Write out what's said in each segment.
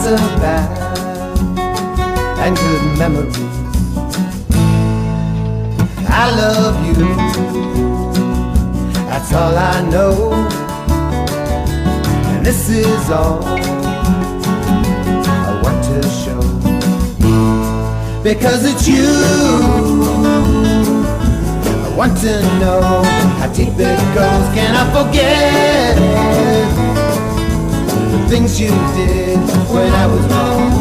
lots of bad and good memories. I love you, that's all I know, and this is all I want to show, because it's you I want to know how deep it goes. Can I forget the things you did when I was wrong?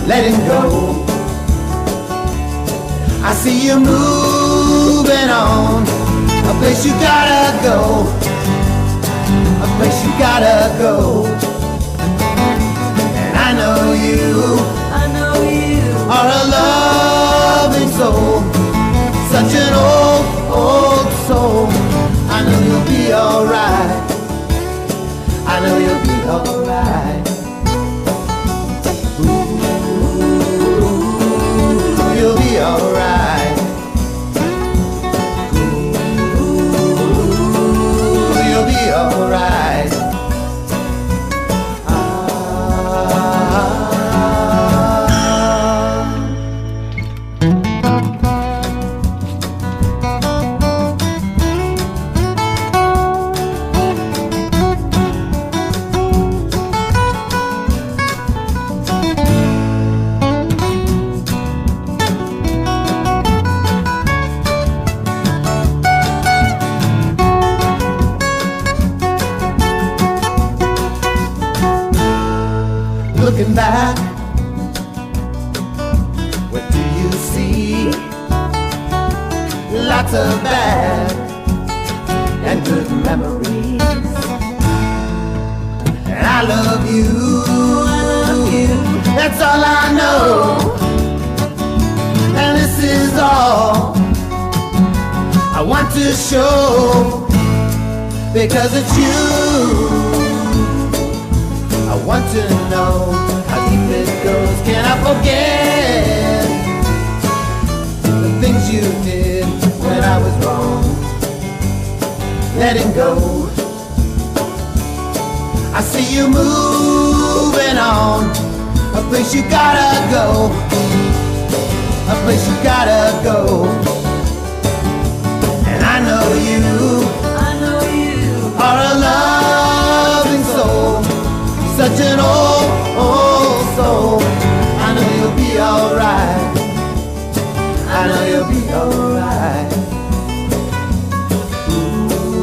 Letting go, I see you moving on, a place you gotta go, a place you gotta go. And I know you are a loving soul, such an old, old soul. I know you'll be alright, I know you'll be alright. You'll be alright. You'll be alright. Looking back, what do you see? Lots of bad and good memories. And I love you, that's all I know, and this is all I want to show, because it's you I want to know how deep it goes. Can I forget the things you did when I was wrong? Letting go, I see you moving on, a place you gotta go, a place you gotta go. And I know you are a loving soul, such an old, old soul. I know you'll be alright, I know you'll be alright.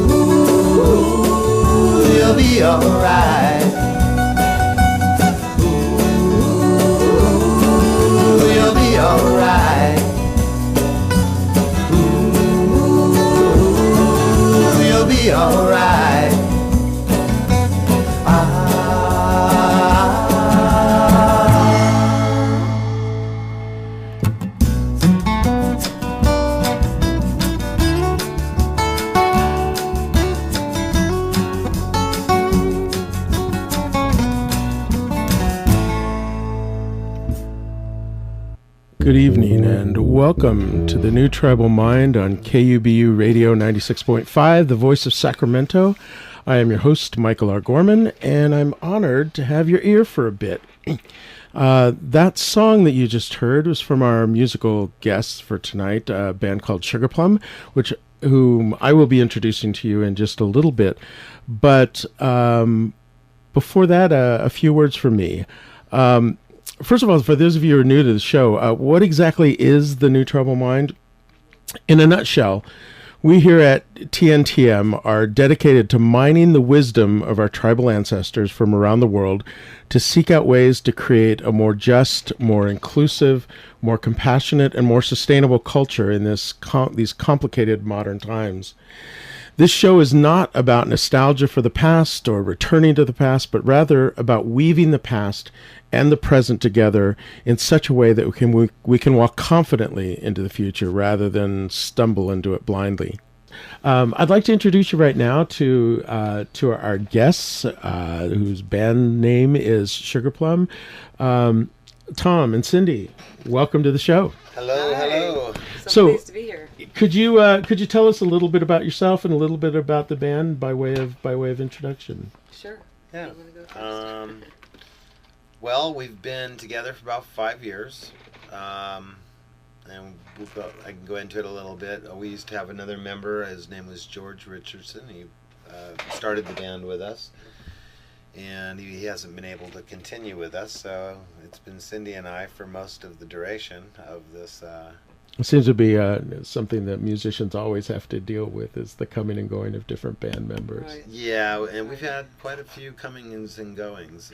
Ooh, you'll be alright. Ooh, you'll be alright. Ooh, you'll be alright. Good evening and welcome to the New Tribal Mind on KUBU Radio 96.5, the voice of Sacramento. I am your host, Michael R. Gorman, and I'm honored to have your ear for a bit. That song that you just heard was from our musical guests for tonight, a band called Sugarplum, whom I will be introducing to you in just a little bit. But before that, a few words from me. First of all, for those of you who are new to the show, what exactly is the New Tribal Mind? In a nutshell, we here at TNTM are dedicated to mining the wisdom of our tribal ancestors from around the world to seek out ways to create a more just, more inclusive, more compassionate, and more sustainable culture in these complicated modern times. This show is not about nostalgia for the past or returning to the past, but rather about weaving the past and the present together in such a way that we can walk confidently into the future rather than stumble into it blindly. I'd like to introduce you right now to our guests, whose band name is Sugarplum. Tom and Cindy, welcome to the show. Hello, hello. So pleased to be here. Could you tell us a little bit about yourself and a little bit about the band by way of introduction? Sure. Yeah. You wanna go first? Well, we've been together for about 5 years. And I can go into it a little bit. We used to have another member. His name was George Richardson. He started the band with us, and he hasn't been able to continue with us. So it's been Cindy and I for most of the duration of this. It seems to be something that musicians always have to deal with, is the coming and going of different band members. Right. Yeah, and we've had quite a few comings and goings.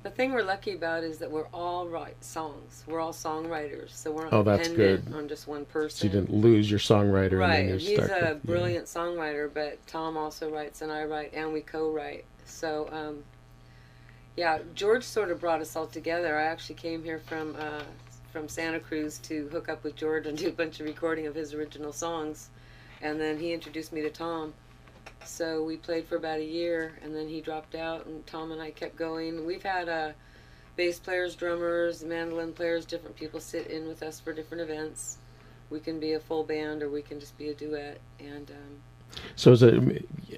The thing we're lucky about is that we're all write songs. We're all songwriters, so we're Oh, not that's dependent good. on just one person. So you didn't lose your songwriter, Right. and then He's you're stuck a with, brilliant songwriter, but Tom also writes, and I write, and we co-write. So, yeah, George sort of brought us all together. I actually came here from Santa Cruz to hook up with George and do a bunch of recording of his original songs, and then he introduced me to Tom. So we played for about a year, and then he dropped out, and Tom and I kept going. We've had bass players, drummers, mandolin players, different people sit in with us for different events. We can be a full band, or we can just be a duet, and So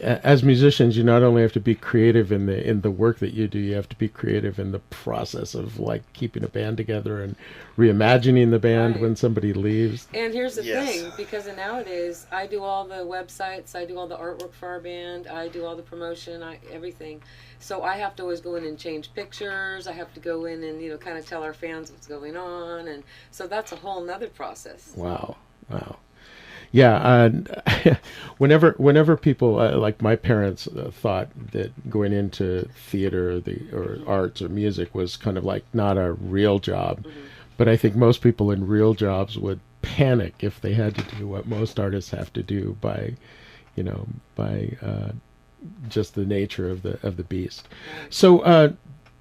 as musicians, you not only have to be creative in the work that you do, you have to be creative in the process of like keeping a band together and reimagining the band Right. when somebody leaves. And here's the Yes. thing, because nowadays I do all the websites, I do all the artwork for our band, I do all the promotion, everything. So I have to always go in and change pictures. I have to go in and kind of tell our fans what's going on, and so that's a whole nother process. Wow. Yeah, whenever people like my parents thought that going into theater or arts or music was kind of like not a real job, but I think most people in real jobs would panic if they had to do what most artists have to do by just the nature of the beast. So,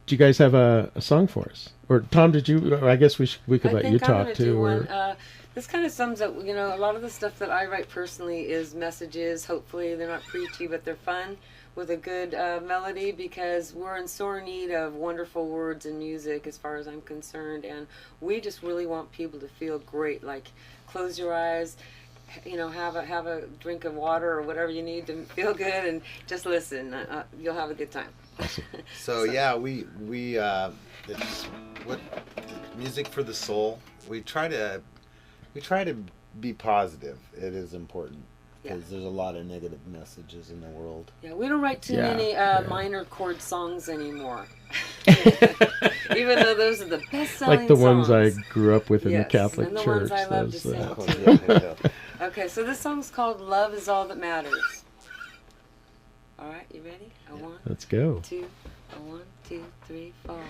do you guys have a song for us? Or Tom, did you? I guess we could let you talk too. Or this kind of sums up, a lot of the stuff that I write personally is messages. Hopefully they're not preachy, but they're fun with a good melody, because we're in sore need of wonderful words and music as far as I'm concerned, and we just really want people to feel great. Like, close your eyes, have a drink of water or whatever you need to feel good, and just listen. You'll have a good time. So yeah, we it's what music for the soul. We try to be positive. It is important, because there's a lot of negative messages in the world. Yeah, we don't write too many minor chord songs anymore. Even though those are the best-selling like the songs. ones I grew up with in the Catholic and the Church. ones I love to those, sing too. Okay, so this song's called "Love Is All That Matters." All right, you ready? Let's go. 2, 1, 2, 3, 4.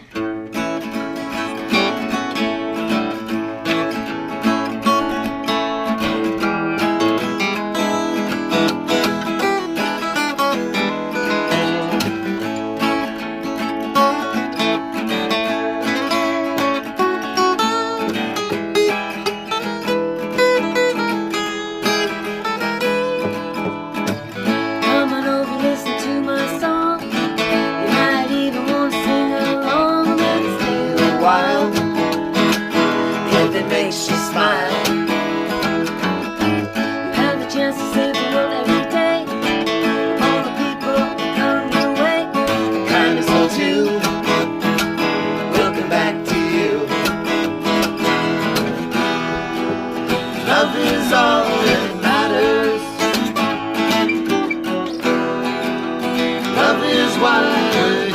Come on over, listen to my song. You might even want to sing along. Let's stay a while if it makes you smile. You have the chance to save the world every day. All the people who come your way, kindness will too. We'll come back to you. Love is all that matters. Love is why we're here.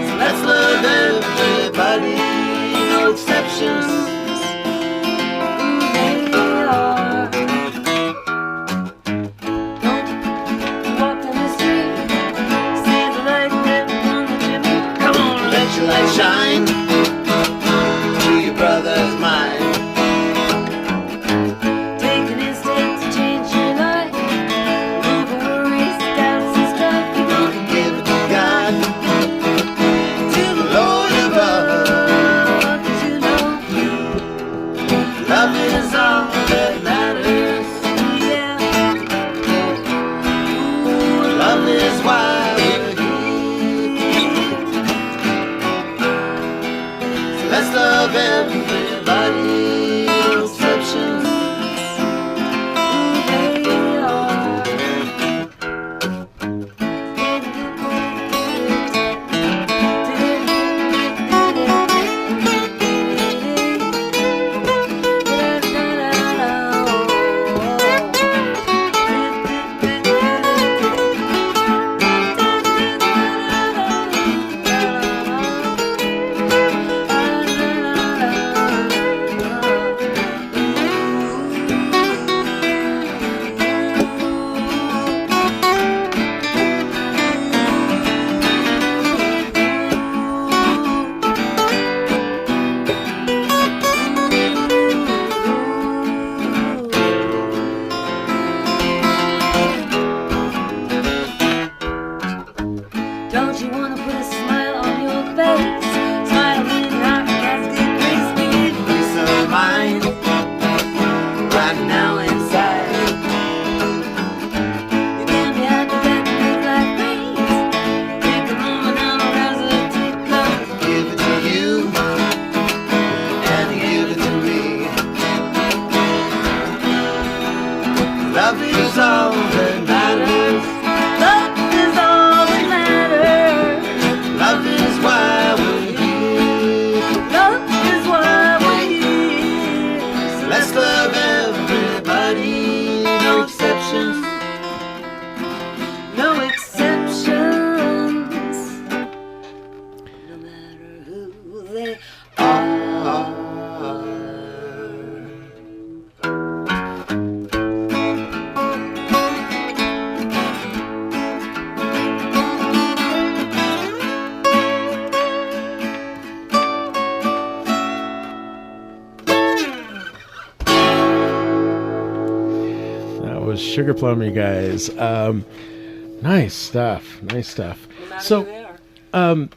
So let's love everybody, no exceptions. Who they are. Don't walk down the street, see the light lit on the chimney. Come on, let your light shine to your brother's mind. Take an instant to change your life. Move the worries, doubts, and strife. You're gonna give it to God, to the Lord above. 'Cause you know love is all that matters. Yeah. Ooh, love is why we're here. Sugarplum, you guys. Nice stuff. Nice stuff. No matter So, who they are.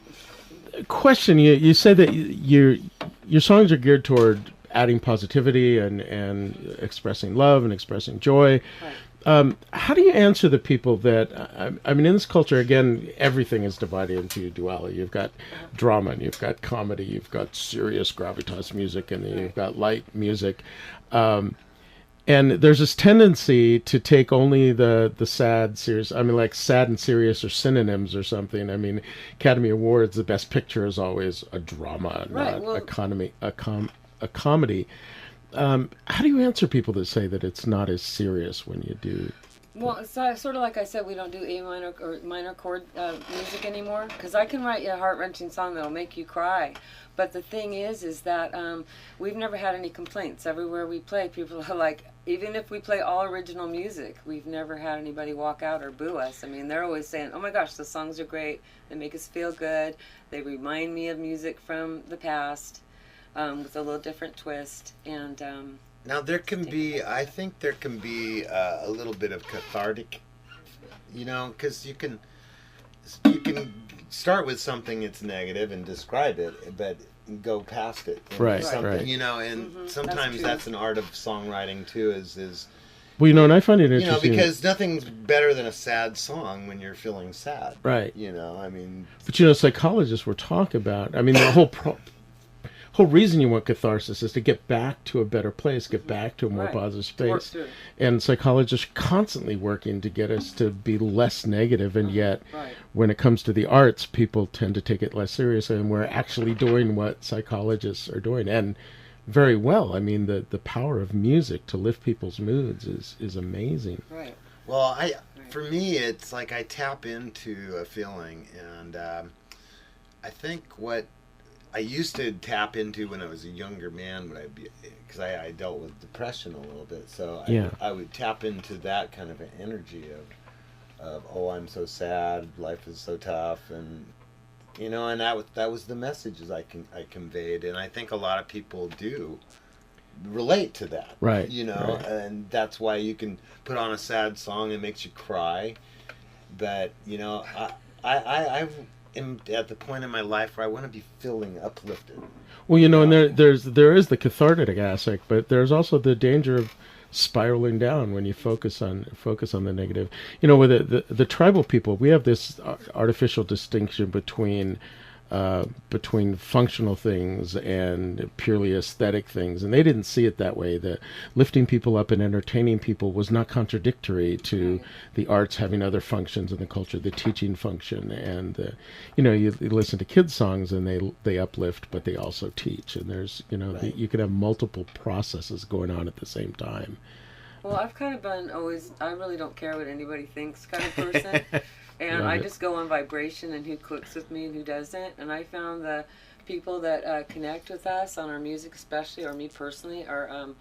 question: you say that your songs are geared toward adding positivity and expressing love and expressing joy. Right. How do you answer the people that I mean, in this culture, again, everything is divided into duality. You've got drama, and you've got comedy, you've got serious gravitas music, and then you've got light music. And there's this tendency to take only the sad, serious. I mean, like sad and serious are synonyms or something. I mean, Academy Awards, the Best Picture is always a drama, Right, not a comedy. How do you answer people that say that it's not as serious when you do? Well, it's sort of like I said, we don't do A minor or minor chord music anymore, because I can write you a heart-wrenching song that'll make you cry. But the thing is that we've never had any complaints. Everywhere we play, people are like, even if we play all original music, we've never had anybody walk out or boo us. I mean, they're always saying, oh my gosh, the songs are great. They make us feel good. They remind me of music from the past with a little different twist. And now there can be, I think there can be a little bit of cathartic, because you can start with something that's negative and describe it, but go past it. Right, something, right. And sometimes that's an art of songwriting too. Is well, and I find it interesting because nothing's better than a sad song when you're feeling sad. Right. I mean. But psychologists were talking about. I mean, the whole reason you want catharsis is to get back to a better place, get back to a more positive space. And psychologists are constantly working to get us to be less negative, and yet when it comes to the arts, people tend to take it less seriously, and we're actually doing what psychologists are doing, and very well. I mean, the power of music to lift people's moods is amazing. Right. Well, for me, it's like I tap into a feeling, and I think what I used to tap into when I was a younger man, because I dealt with depression a little bit, so I would tap into that kind of an energy of oh, I'm so sad, life is so tough, and and that was the messages I conveyed, and I think a lot of people do relate to that, right? And that's why you can put on a sad song and it makes you cry, but I am at the point in my life where I want to be feeling uplifted. Well, and there is the cathartic aspect, but there's also the danger of spiraling down when you focus on the negative. With the tribal people, we have this artificial distinction between functional things and purely aesthetic things, and they didn't see it that way. The lifting people up and entertaining people was not contradictory to the arts having other functions in the culture, the teaching function, and you listen to kids songs and they uplift, but they also teach, and there's you can have multiple processes going on at the same time. Well, I've kind of been always, I really don't care what anybody thinks kind of person. And I just go on vibration and who clicks with me and who doesn't. And I found the people that connect with us on our music especially, or me personally, are,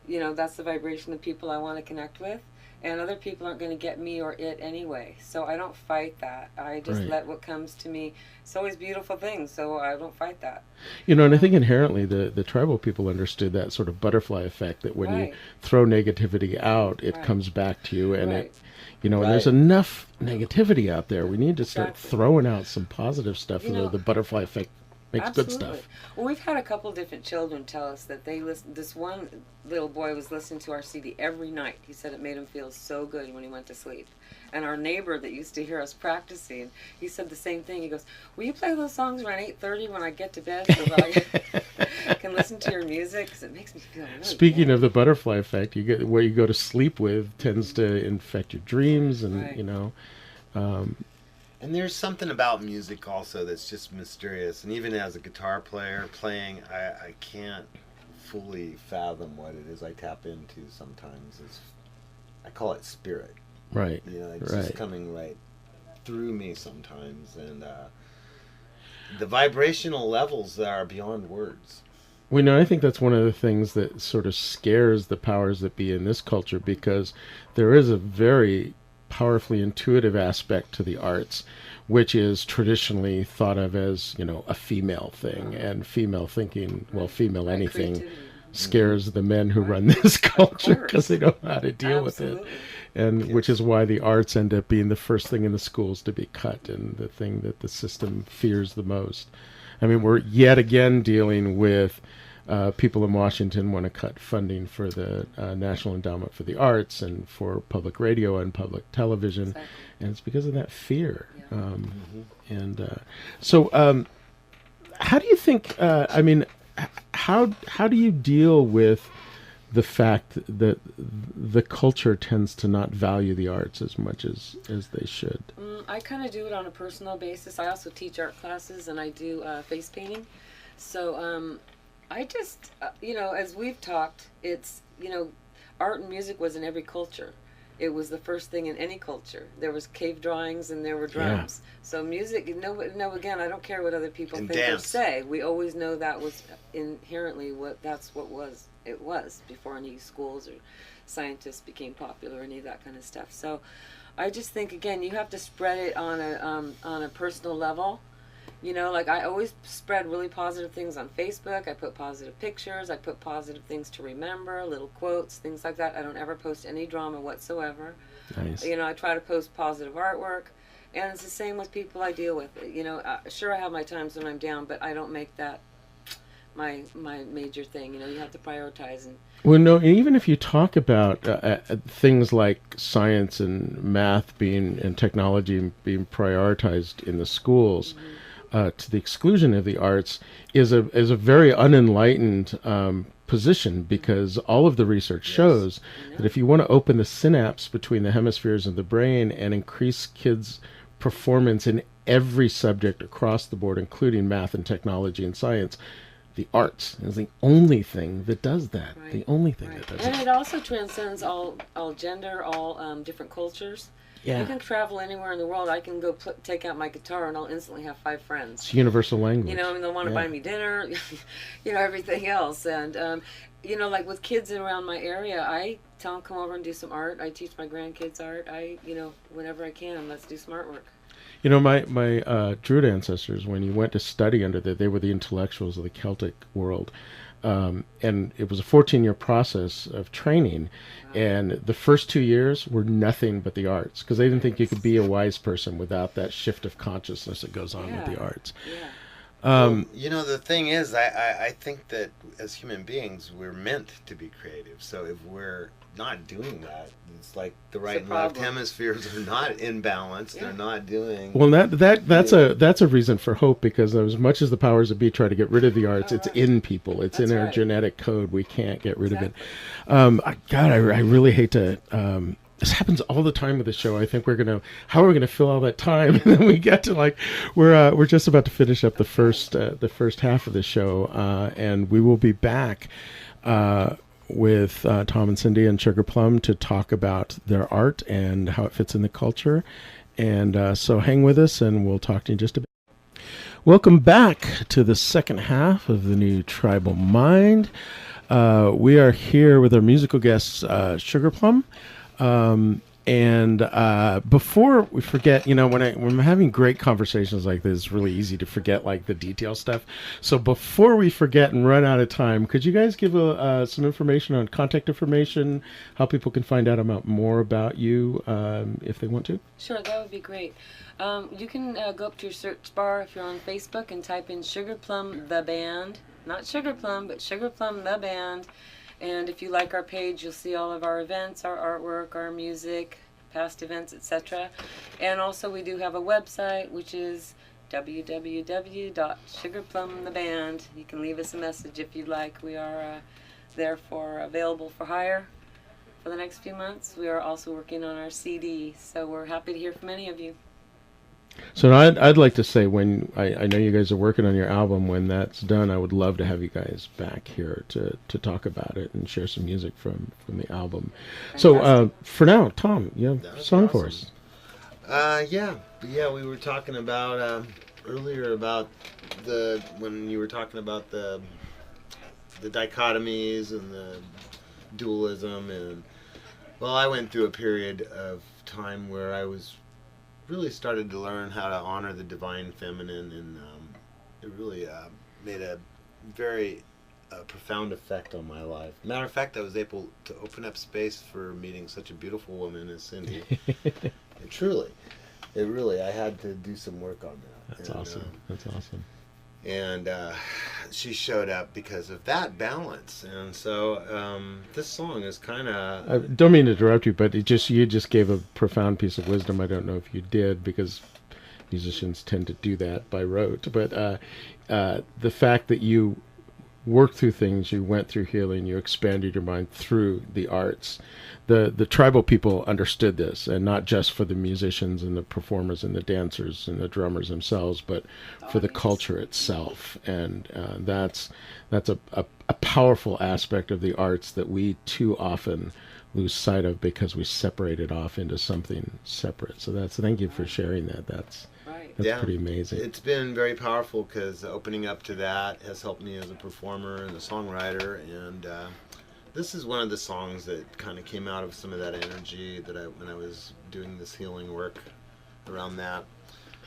that's the vibration of people I want to connect with. And other people aren't going to get me or it anyway. So I don't fight that. I just let what comes to me. It's always beautiful things, so I don't fight that. And I think inherently the tribal people understood that sort of butterfly effect, that when you throw negativity out, it comes back to you, and it... and there's enough negativity out there. We need to start throwing out some positive stuff. The butterfly effect makes good stuff. Well, we've had a couple different children tell us that they listen. This one little boy was listening to our CD every night. He said it made him feel so good when he went to sleep. And our neighbor that used to hear us practicing, he said the same thing. He goes, will you play those songs around 8:30 when I get to bed so that I can listen to your music? Because it makes me feel really Speaking good. of the butterfly effect, you get where you go to sleep with tends to infect your dreams, and and there's something about music also that's just mysterious. And even as a guitar player playing, I can't fully fathom what it is I tap into sometimes. I call it spirit. Right. It's just coming right through me sometimes, and the vibrational levels that are beyond words. I think that's one of the things that sort of scares the powers that be in this culture, because there is a very powerfully intuitive aspect to the arts, which is traditionally thought of as, a female thing, and female thinking, female anything, scares the men who run this culture, because they don't know how to deal with it. and which is why the arts end up being the first thing in the schools to be cut and the thing that the system fears the most. I mean, we're yet again dealing with people in Washington want to cut funding for the National Endowment for the Arts and for public radio and public television, Exactly. and it's because of that fear. Yeah. And so, how do you think? I mean, how do you deal with the fact that the culture tends to not value the arts as much as they should? I kind of do it on a personal basis. I also teach art classes and I do face painting. So I just, as we've talked, it's, art and music was in every culture. It was the first thing in any culture. There was cave drawings and there were drums. Yeah. So music, again, I don't care what other people think or say. We always know that was inherently it was before any schools or scientists became popular or any of that kind of stuff. So I just think, again, you have to spread it on a personal level. Like I always spread really positive things on Facebook. I put positive pictures. I put positive things to remember, little quotes, things like that. I don't ever post any drama whatsoever. Nice. I try to post positive artwork. And it's the same with people I deal with. Sure, I have my times when I'm down, but I don't make that my major thing. You have to prioritize. And well, no, even if you talk about things like science and math and technology being prioritized in the schools, to the exclusion of the arts, is a very unenlightened position, because all of the research shows that if you want to open the synapse between the hemispheres of the brain and increase kids' performance in every subject across the board, including math and technology and science, the arts is the only thing that does that. Right. The only thing that does and that. And it also transcends all gender, all different cultures. Yeah. You can travel anywhere in the world. I can go take out my guitar and I'll instantly have 5 friends. It's universal language. They'll want to buy me dinner, everything else. And, like with kids around my area, I tell them come over and do some art. I teach my grandkids art. Whenever I can, let's do some artwork. My Druid ancestors, when you went to study under they were the intellectuals of the Celtic world. And it was a 14-year process of training. Wow. And the first 2 years were nothing but the arts, because they didn't think you could be a wise person without that shift of consciousness that goes on with the arts. Yeah. The thing is, I think that as human beings, we're meant to be creative. So if we're not doing that, it's like the right and left hemispheres are not in balance. Yeah. They're not doing. Well, that's a reason for hope, because as much as the powers that be try to get rid of the arts, it's in people. It's in our genetic code. We can't get rid of it. I really hate to. This happens all the time with the show. I think how are we gonna fill all that time? And then we get to we're just about to finish up the first half of the show, and we will be back with Tom and Cindy and Sugarplum to talk about their art and how it fits in the culture. And so hang with us, and we'll talk to you in just a bit. Welcome back to the second half of the new Tribal Mind. We are here with our musical guests, Sugarplum. And before we forget, when I'm having great conversations like this, it's really easy to forget the detail stuff. So before we forget and run out of time, could you guys give some information on contact information, how people can find out more about you if they want to? Sure, that would be great. You can go up to your search bar if you're on Facebook and type in Sugarplum The Band. Not Sugarplum, but Sugarplum The Band. And if you like our page, you'll see all of our events, our artwork, our music, past events, etc. And also we do have a website, which is www.sugarplumtheband. You can leave us a message if you'd like. We are available for hire for the next few months. We are also working on our CD, so we're happy to hear from any of you. So I'd like to say, when I know you guys are working on your album, when that's done, I would love to have you guys back here to talk about it and share some music from the album. Fantastic. So for now, Tom, you have a song for us. Yeah, we were talking about earlier about when you were talking about the dichotomies and the dualism, and I went through a period of time where I was really started to learn how to honor the divine feminine, and it really made a very a profound effect on my life. Matter of fact, I was able to open up space for meeting such a beautiful woman as Cindy. And truly, I had to do some work on that. That's awesome. That's awesome. And she showed up because of that balance. And so this song is kind of... I don't mean to interrupt you, but you just gave a profound piece of wisdom. I don't know if you did, because musicians tend to do that by rote. But the fact that you worked through things, you went through healing, you expanded your mind through the arts. The tribal people understood this, and not just for the musicians and the performers and the dancers and the drummers themselves, but for the culture itself. And that's a powerful aspect of the arts that we too often lose sight of because we separate it off into something separate. So thank you for sharing that. That's pretty amazing. It's been very powerful because opening up to that has helped me as a performer and a songwriter. And this is one of the songs that kind of came out of some of that energy that when I was doing this healing work around that.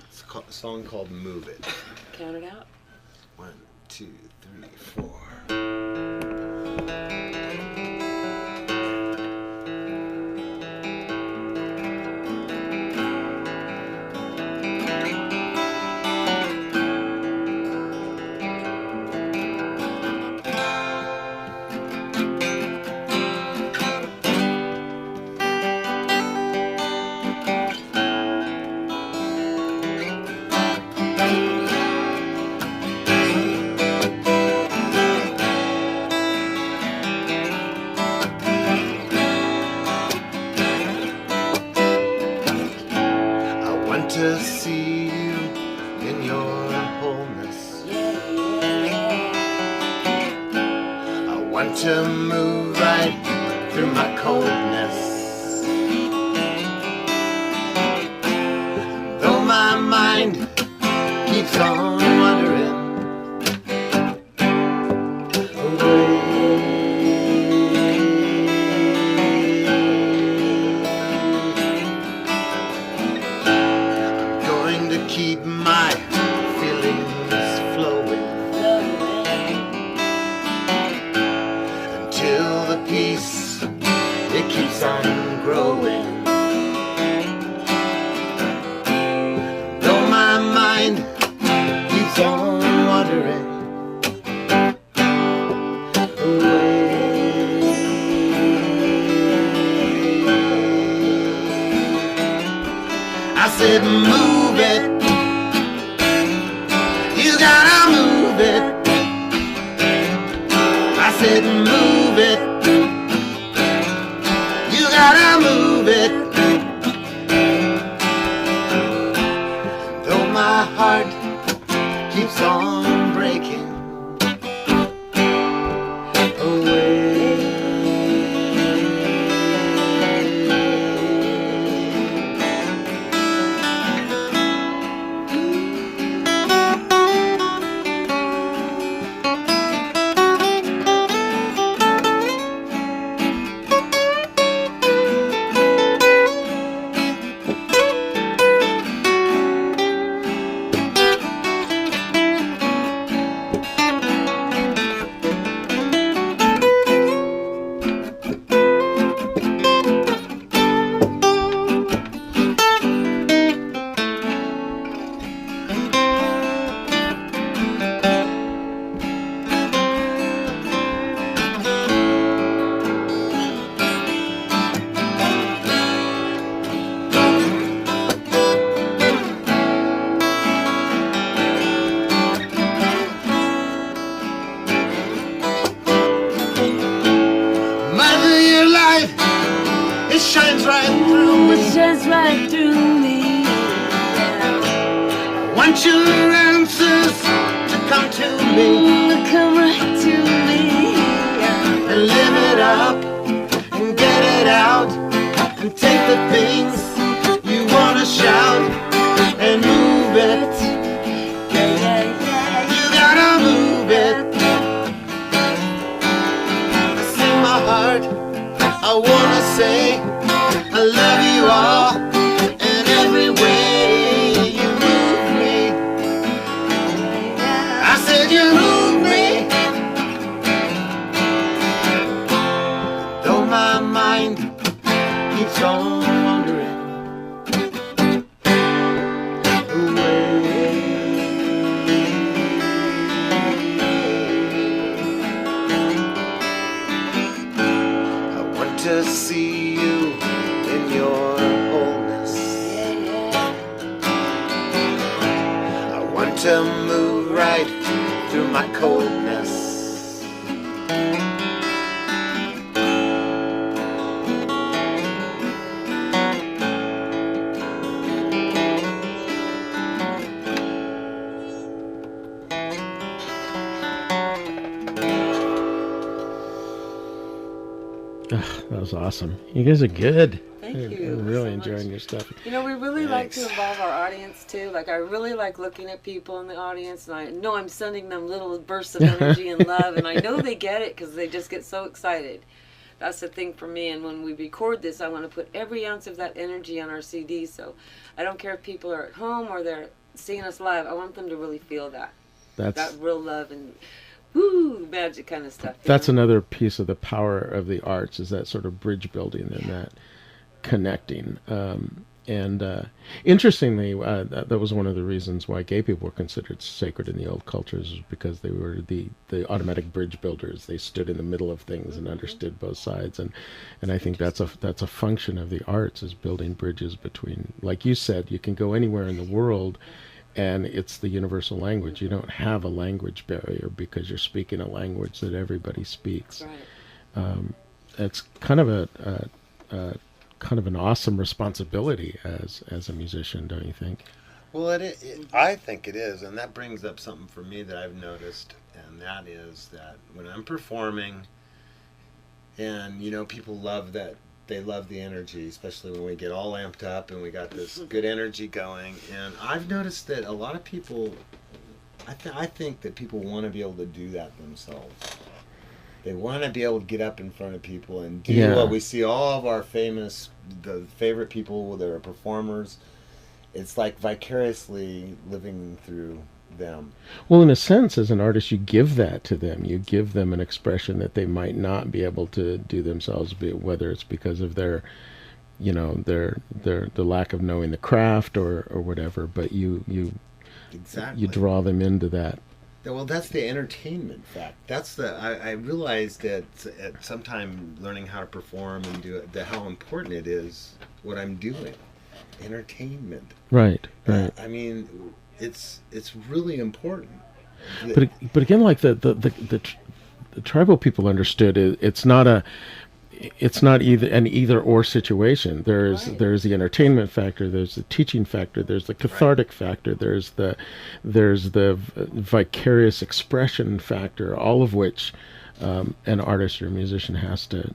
It's a song called Move It. Count it out. 1, 2, 3, 4. To see you in your wholeness. I want to move right through my coldness. Though my mind keeps on wandering away. Keep my feelings flowing until the peace, it keeps on growing. Though my mind keeps on wandering away. I said move it. You gotta move it. I said move it. You gotta move it. Though my heart keeps on breaking away. It shines right through me. It shines right through me. I want your answers to come to me. Come right to me. And live it up and get it out. And take the things you wanna shout and move it. You gotta move it. Sing my heart. I wanna say I love you all in every way you move me. I said you move me. to move right through my coldness. That was awesome. You guys are good. Thank you. I'm really so enjoying much. your stuff. You know, we really like to Thanks. involve our audience too. Like, I really like looking at people in the audience, and I know I'm sending them little bursts of energy and love, and I know they get it because they just get so excited. That's the thing for me. And when we record this, I want to put every ounce of that energy on our CD. So I don't care if people are at home or they're seeing us live. I want them to really feel that real love and woo, magic kind of stuff. That's another piece of the power of the arts, is that sort of bridge building and that connecting. Interestingly, that was one of the reasons why gay people were considered sacred in the old cultures, is because they were the automatic bridge builders. They stood in the middle of things and understood both sides, and I think that's a function of the arts, is building bridges between, like you said, you can go anywhere in the world and it's the universal language. You don't have a language barrier because you're speaking a language that everybody speaks. Right. It's kind of an awesome responsibility as a musician, don't you think? Well, I think it is, and that brings up something for me that I've noticed, and that is that when I'm performing, and people love that. They love the energy, especially when we get all amped up and we got this good energy going. And I've noticed that a lot of people, I think that people want to be able to do that themselves. They want to be able to get up in front of people and do what we see all of our the favorite people that are performers. It's like vicariously living through them. Well, in a sense, as an artist, you give that to them. You give them an expression that they might not be able to do themselves, whether it's because of their the lack of knowing the craft or whatever. But you draw them into that. Well, that's the entertainment fact. That's I realized that at some time learning how to perform and do it, how important it is what I'm doing. Entertainment. Right. I mean, it's really important. But again, like the tribal people understood it, it's not either an either or situation. There's the entertainment factor, there's the teaching factor, there's the cathartic factor, there's the vicarious expression factor, all of which an artist or a musician has to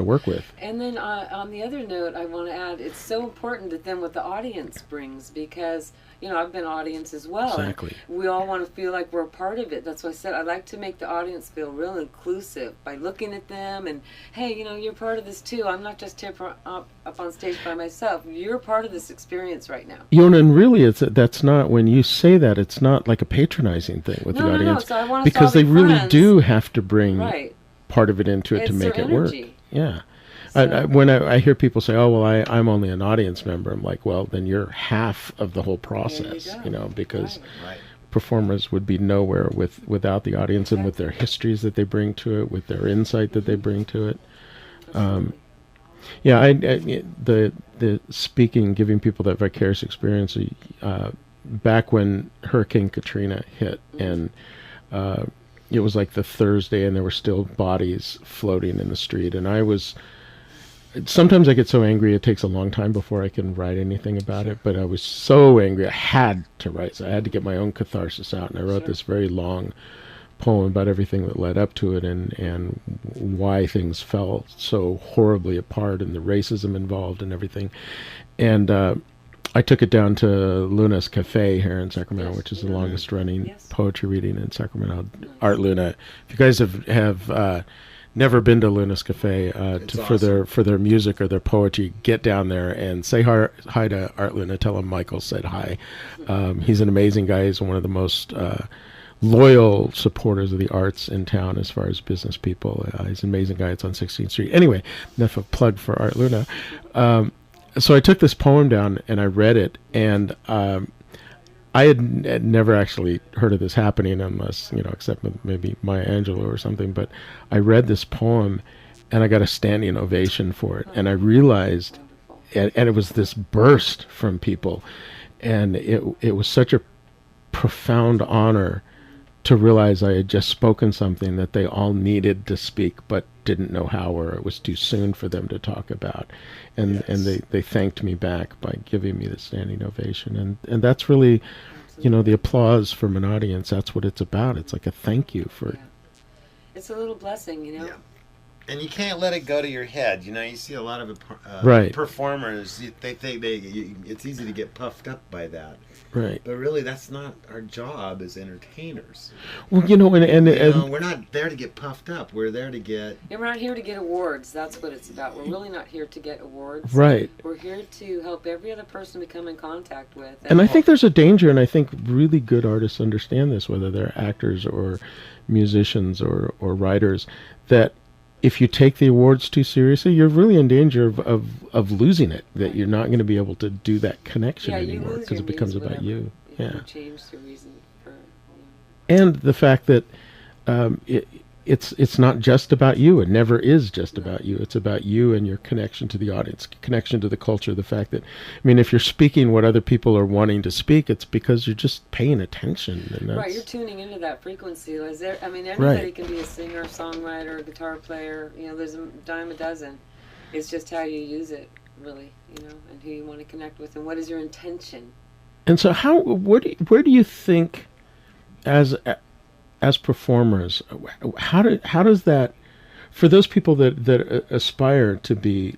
work with. And then on the other note, I want to add, it's so important that then what the audience brings, because I've been audience as well. Exactly. We all want to feel like we're a part of it. That's why I said I like to make the audience feel real inclusive by looking at them and, hey, you're part of this too. I'm not just here up on stage by myself. You're part of this experience right now. And really, that's not, when you say that, it's not like a patronizing thing with the audience. No. So I want us because to all they be really friends. do have to bring part of it into it It's to make their it work. energy. Yeah. So, When I hear people say, "Oh, well, I'm only an audience member," I'm like, "Well, then you're half of the whole process," because performers would be nowhere without the audience and with their histories that they bring to it, with their insight that they bring to it. The speaking, giving people that vicarious experience. Back when Hurricane Katrina hit, and it was like the Thursday, and there were still bodies floating in the street, and sometimes I get so angry it takes a long time before I can write anything about it, but I was so angry I had to write, so I had to get my own catharsis out, and I wrote this very long poem about everything that led up to it, and why things fell so horribly apart, and the racism involved and everything. And I took it down to Luna's Cafe here in Sacramento, which is the longest running poetry reading in Sacramento, Art Luna. If you guys have never been to Luna's Cafe for their music or their poetry, get down there and say hi to Art Luna. Tell him Michael said hi. He's an amazing guy. He's one of the most loyal supporters of the arts in town as far as business people. He's an amazing guy. It's on 16th Street. Anyway, enough of plug for Art Luna. So I took this poem down and I read it, and I had never actually heard of this happening, unless, except maybe Maya Angelou or something. But I read this poem, and I got a standing ovation for it. And I realized, and it was this burst from people, and it was such a profound honor to realize I had just spoken something that they all needed to speak but didn't know how, or it was too soon for them to talk about. And they thanked me back by giving me the standing ovation. And that's really, the applause from an audience, that's what it's about. It's like a thank you for... It's a little blessing, Yeah. And you can't let it go to your head. You see a lot of performers, they think it's easy to get puffed up by that. Right. But really, that's not our job as entertainers. Well, and we're not there to get puffed up. We're there to get... And we're not here to get awards. That's what it's about. We're really not here to get awards. Right. We're here to help every other person we come in contact with. And I think there's a danger, and I think really good artists understand this, whether they're actors or musicians or writers, that if you take the awards too seriously, you're really in danger of losing it, that you're not going to be able to do that connection anymore because it becomes about you. You change the reason for... And the fact that it's not just about you. It never is just about you. It's about you and your connection to the audience, connection to the culture. The fact that, if you're speaking what other people are wanting to speak, it's because you're just paying attention. And right, you're tuning into that frequency. Anybody can be a singer, songwriter, guitar player. There's a dime a dozen. It's just how you use it, really, and who you want to connect with, and what is your intention. And so where do you think, as performers, how does that, for those people that aspire to be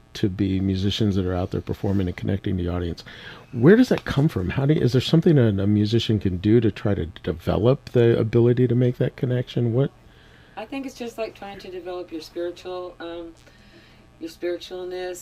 musicians that are out there performing and connecting the audience, where does that come from? Is there something a musician can do to try to develop the ability to make that connection? What? I think it's just like trying to develop your spiritualness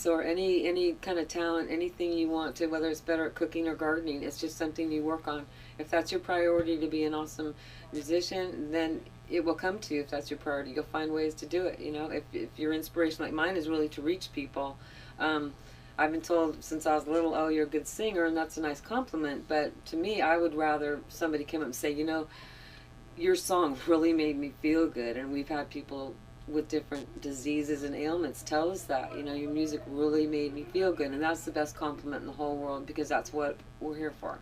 or any kind of talent, anything you want to, whether it's better at cooking or gardening. It's just something you work on. If that's your priority, to be an awesome musician, then it will come to you. If that's your priority, you'll find ways to do it. If your inspiration, like mine, is really to reach people. I've been told since I was little, oh, you're a good singer, and that's a nice compliment. But to me, I would rather somebody come up and say, your song really made me feel good. And we've had people with different diseases and ailments tell us that, your music really made me feel good. And that's the best compliment in the whole world, because that's what we're here for.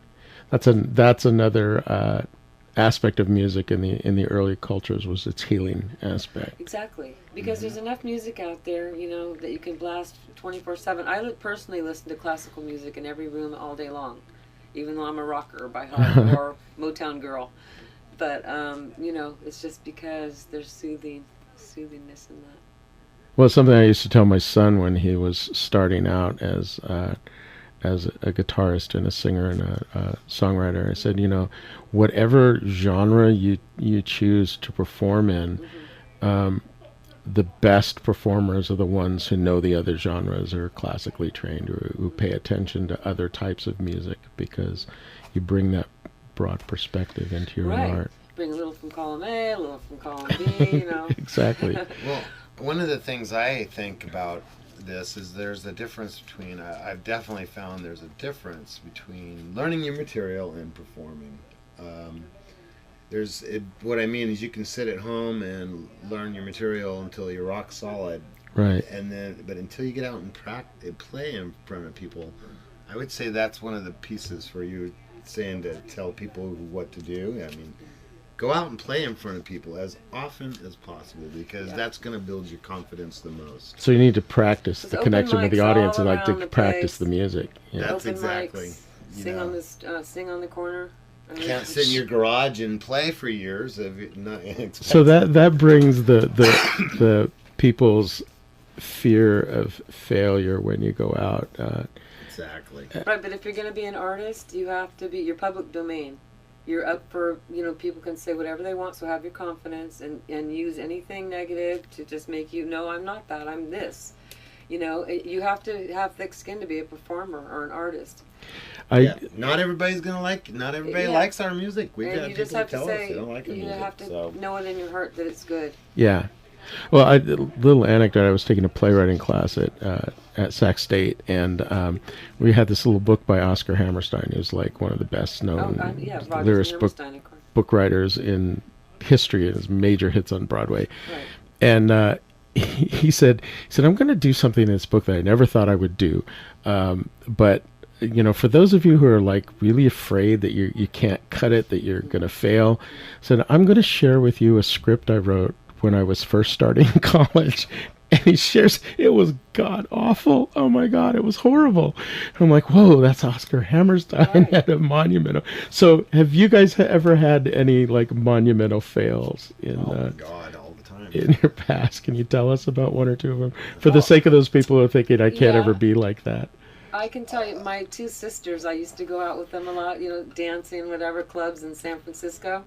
That's another aspect of music in the early cultures, was its healing aspect. Exactly, because there's enough music out there, that you can blast 24/7. I personally listen to classical music in every room all day long, even though I'm a rocker by heart or Motown girl. But it's just because there's soothingness in that. Well, it's something I used to tell my son when he was starting out as a guitarist and a singer and a songwriter. I said, whatever genre you choose to perform in, the best performers are the ones who know the other genres, or are classically trained, or who pay attention to other types of music, because you bring that broad perspective into your own art. Bring a little from column A, a little from column B, Exactly. Well, one of the things I think about this is there's a difference between, I've definitely found there's a difference between learning your material and performing. What I mean is, you can sit at home and learn your material until you're rock solid, right? But until you get out and play in front of people, I would say that's one of the pieces for you, saying to tell people what to do. Go out and play in front of people as often as possible, because that's going to build your confidence the most. So you need to practice the connection with the audience, and like to practice place. the music. Yeah. That's exactly. Sing on the corner. Can't sit in your garage and play for years. So that brings the people's fear of failure when you go out. Exactly. Right, but if you're going to be an artist, you have to be your public domain. You're up for, people can say whatever they want, so have your confidence and use anything negative to just make you, no, I'm not that, I'm this. You have to have thick skin to be a performer or an artist. Not everybody's going to like it. Not everybody likes our music. We've got people who tell us they don't like our music. You have to know it in your heart that it's good. Yeah. Well, a little anecdote. I was taking a playwriting class at Sac State, and we had this little book by Oscar Hammerstein, who's like one of the best known lyric book writers in history, and his major hits on Broadway. Right. And he said, I'm going to do something in this book that I never thought I would do, but for those of you who are like really afraid that you can't cut it, that you're going to fail, said, I'm going to share with you a script I wrote when I was first starting college. And he shares, it was god awful. Oh my God, it was horrible. I'm like, whoa, that's Oscar Hammerstein at a monumental. So have you guys ever had any like monumental fails in God, all the time in your past? Can you tell us about one or two of them? For the sake of those people who are thinking, I can't ever be like that. I can tell you, my two sisters, I used to go out with them a lot, dancing, whatever, clubs in San Francisco.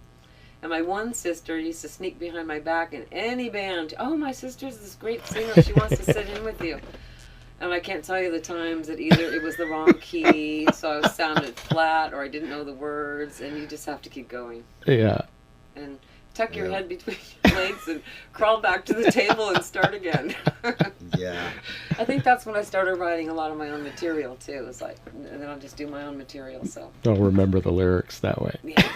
And my one sister used to sneak behind my back in any band. Oh, my sister's this great singer. She wants to sit in with you. And I can't tell you the times that either it was the wrong key, so I sounded flat, or I didn't know the words, and you just have to keep going. Yeah. And tuck your head between your legs and crawl back to the table and start again. Yeah. I think that's when I started writing a lot of my own material, too. It's like, and then I'll just do my own material, so. I'll remember the lyrics that way. Yeah.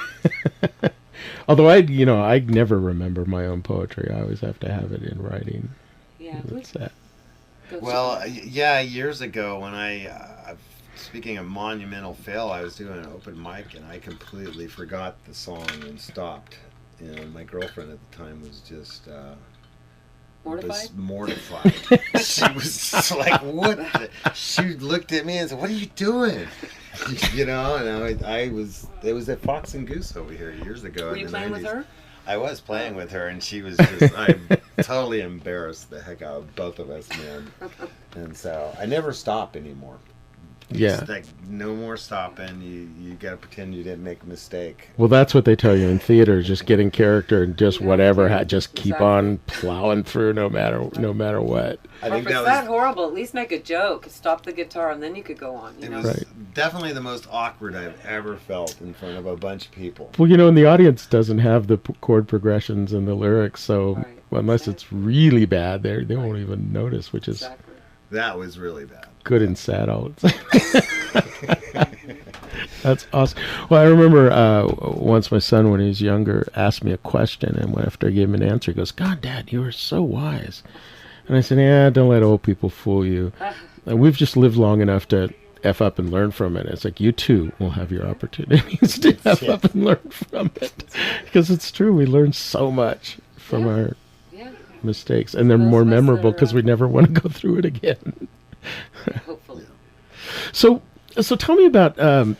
Although I never remember my own poetry. I always have to have it in writing. Yeah. That's that. Well, yeah, years ago when speaking of monumental fail, I was doing an open mic and I completely forgot the song and stopped. And my girlfriend at the time was just mortified. She was just like, what? She looked at me and said, what are you doing? And it was at Fox and Goose over here years ago. Were you playing 90s. with her? I was playing with her, and she was just, I totally embarrassed the heck out of both of us, man. And so I never stop anymore. Yeah. It's like, no more stopping. You got to pretend you didn't make a mistake. Well, that's what they tell you in theater, just get in character and just whatever, just keep on plowing through no matter what. I think if it's that horrible, at least make a joke. Stop the guitar, and then you could go on. It was definitely the most awkward I've ever felt in front of a bunch of people. Well, and the audience doesn't have the chord progressions and the lyrics, so unless it's really bad, they won't even notice, which is that was really bad. Good and sad all the time. That's awesome. Well, I remember once my son, when he was younger, asked me a question, and after I gave him an answer, he goes, God, Dad, you are so wise. And I said, yeah, don't let old people fool you. And we've just lived long enough to F up and learn from it. It's like you too will have your opportunities to F up and learn from it. Because it's true, we learn so much from our mistakes. And they're more memorable because we never want to go through it again. Hopefully. So tell me about,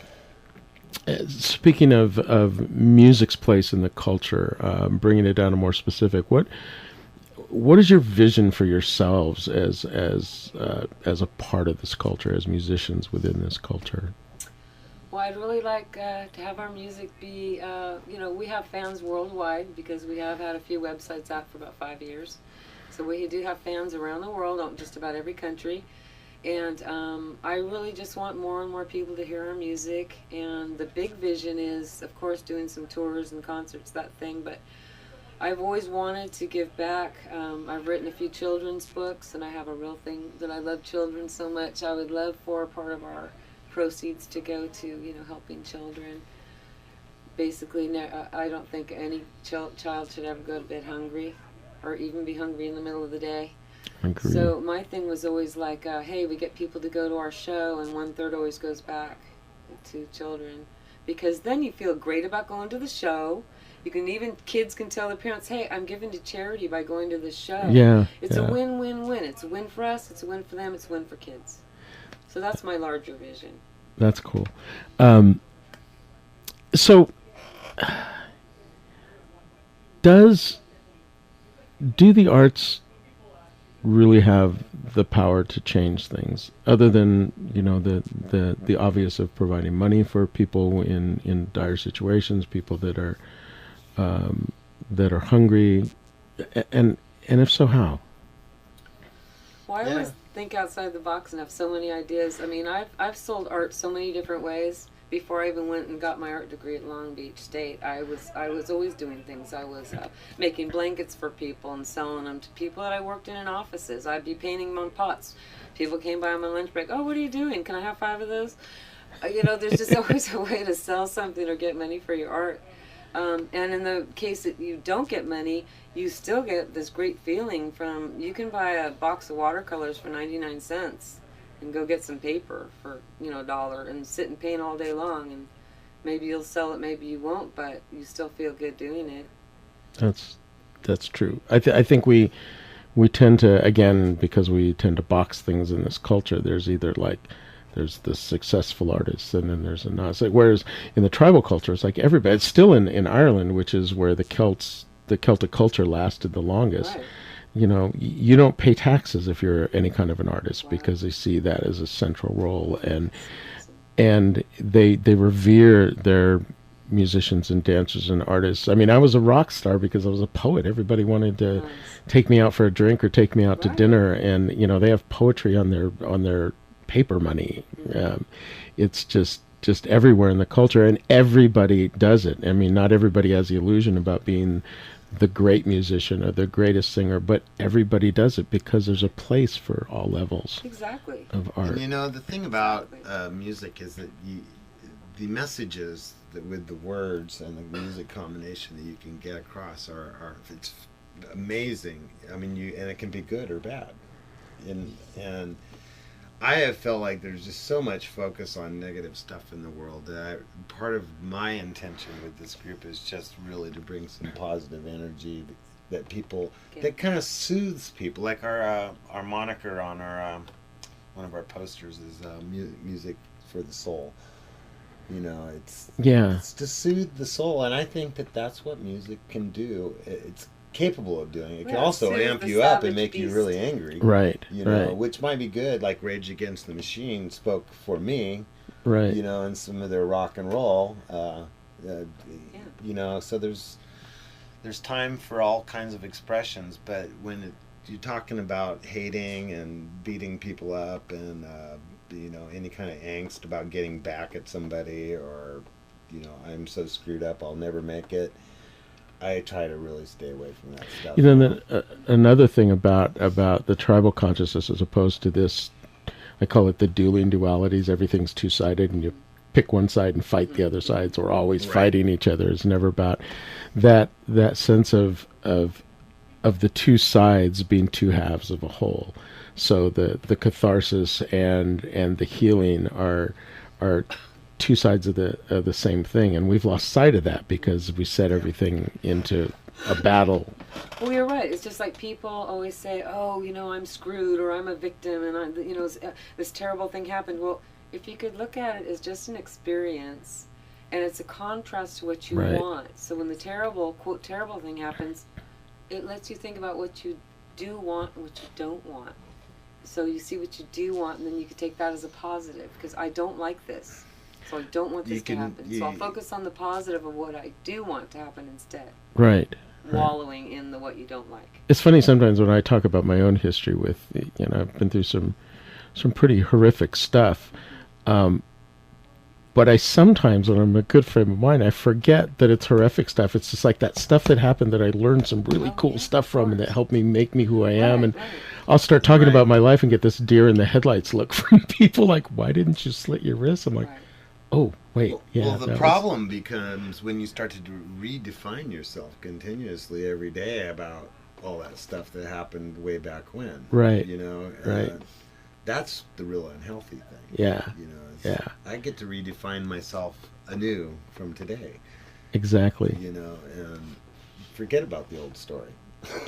speaking of music's place in the culture, bringing it down to more specific, what is your vision for yourselves as a part of this culture, as musicians within this culture? Well, I'd really like to have our music be, we have fans worldwide because we have had a few websites out for about 5 years. So we do have fans around the world, just about every country. And I really just want more and more people to hear our music. And the big vision is, of course, doing some tours and concerts, that thing. But I've always wanted to give back. I've written a few children's books, and I have a real thing that I love children so much. I would love for a part of our proceeds to go to, helping children. Basically, I don't think any child should ever go to bed hungry or even be hungry in the middle of the day. Agreed. So my thing was always like, hey, we get people to go to our show, and 1/3 always goes back to children. Because then you feel great about going to the show. You can kids can tell their parents, hey, I'm giving to charity by going to this show. Yeah. It's a win-win-win. It's a win for us, it's a win for them, it's a win for kids. So that's my larger vision. That's cool. So, do the arts really have the power to change things, other than the obvious of providing money for people in dire situations, people that are hungry, and if so, how? Well, I always think outside the box and have so many ideas. I mean, I've sold art so many different ways. Before I even went and got my art degree at Long Beach State, I was always doing things. I was making blankets for people and selling them to people that I worked in offices. I'd be painting them on pots. People came by on my lunch break. Oh, what are you doing? Can I have 5 of those? There's just always a way to sell something or get money for your art. And in the case that you don't get money, you still get this great feeling from, you can buy a box of watercolors for 99 cents. and go get some paper for, $1 and sit and paint all day long, and maybe you'll sell it, maybe you won't, but you still feel good doing it. That's true. I think we tend to, again, because we tend to box things in this culture, there's either there's the successful artists and then there's a not. Whereas in the tribal culture, it's like everybody, it's still in Ireland, which is where the Celtic culture lasted the longest. Right. You don't pay taxes if you're any kind of an artist. Wow. Because they see that as a central role, and they revere their musicians and dancers and artists. I mean, I was a rock star because I was a poet. Everybody wanted to take me out for a drink or take me out to dinner, and they have poetry on their paper money. It's just everywhere in the culture, and everybody does it. I mean, not everybody has the illusion about being the great musician or the greatest singer, but everybody does it because there's a place for all levels Exactly. of art. And the thing about music is that the messages that with the words and the music combination that you can get across are it's amazing. I mean, and it can be good or bad, and I have felt like there's just so much focus on negative stuff in the world that part of my intention with this group is just really to bring some positive energy that that kind of soothes people. Like our moniker on our one of our posters is music for the soul. It's to soothe the soul, and I think that's what music can do. It's capable of doing. It can also amp you up and make you really angry. Right. Which might be good. Like Rage Against the Machine spoke for me. Right. And some of their rock and roll. So there's time for all kinds of expressions, but when you're talking about hating and beating people up and any kind of angst about getting back at somebody, or I'm so screwed up I'll never make it, I try to really stay away from that stuff. Another thing about the tribal consciousness, as opposed to this, I call it the dueling dualities. Everything's two-sided, and you pick one side and fight the other sides. We're always fighting each other. It's never about that sense of the two sides being two halves of a whole. So the catharsis and the healing are two sides of the same thing, and we've lost sight of that because we set everything into a battle. Well, you're right. It's just like people always say, "Oh, I'm screwed," or "I'm a victim," and this terrible thing happened. Well, if you could look at it as just an experience, and it's a contrast to what you want. So when the terrible, quote, terrible thing happens, it lets you think about what you do want and what you don't want. So you see what you do want, and then you can take that as a positive, because I don't like this. So I don't want this to happen. So I'll focus on the positive of what I do want to happen instead. Right. Wallowing in the what you don't like. It's funny sometimes when I talk about my own history with, I've been through some pretty horrific stuff. But I sometimes, when I'm in a good frame of mind, I forget that it's horrific stuff. It's just like that stuff that happened that I learned some really cool stuff from, and that helped me make me who I am. And I'll start talking about my life and get this deer in the headlights look from people like, "Why didn't you slit your wrist?" I'm like, "Oh, wait, yeah." Well, the problem becomes when you start to redefine yourself continuously every day about all that stuff that happened way back when. Right. Right. That's the real unhealthy thing. Yeah. I get to redefine myself anew from today. Exactly. And forget about the old story.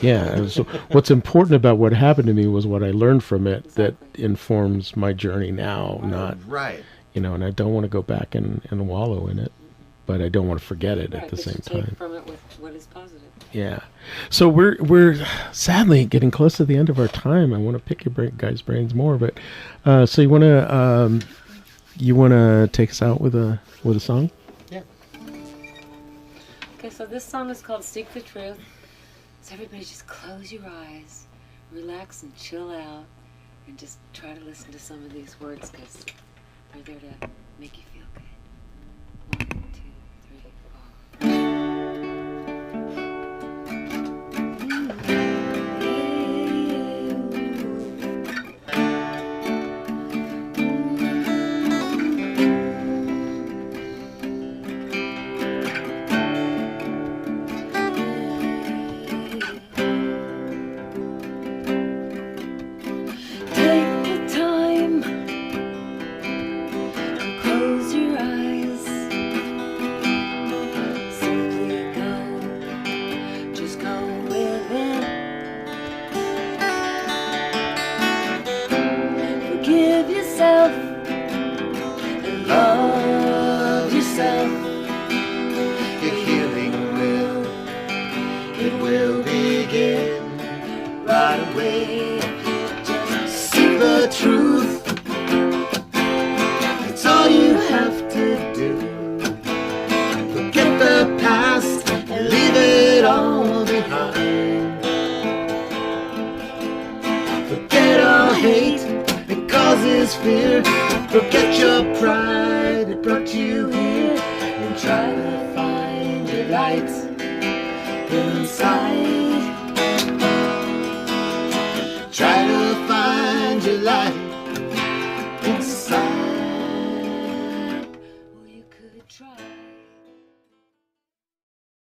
Yeah. So what's important about what happened to me was what I learned from it that informs my journey now, not right. And I don't want to go back and wallow in it, but I don't want to forget it at the same time. Take from it with what is positive. Yeah. So we're sadly getting close to the end of our time. I want to pick your guys' brains more, but so you want to take us out with a song? Yeah. Okay, so this song is called "Seek the Truth." So everybody just close your eyes, relax and chill out, and just try to listen to some of these words, because they're there to make you feel good. 1, 2, 3, 4. Take the time yourself. Your healing will begin right away. Just seek the truth, it's all you have to do. Forget the past and leave it all behind. Forget all hate, it causes fear. Forget your pride, it brought you here. And try to find your light inside.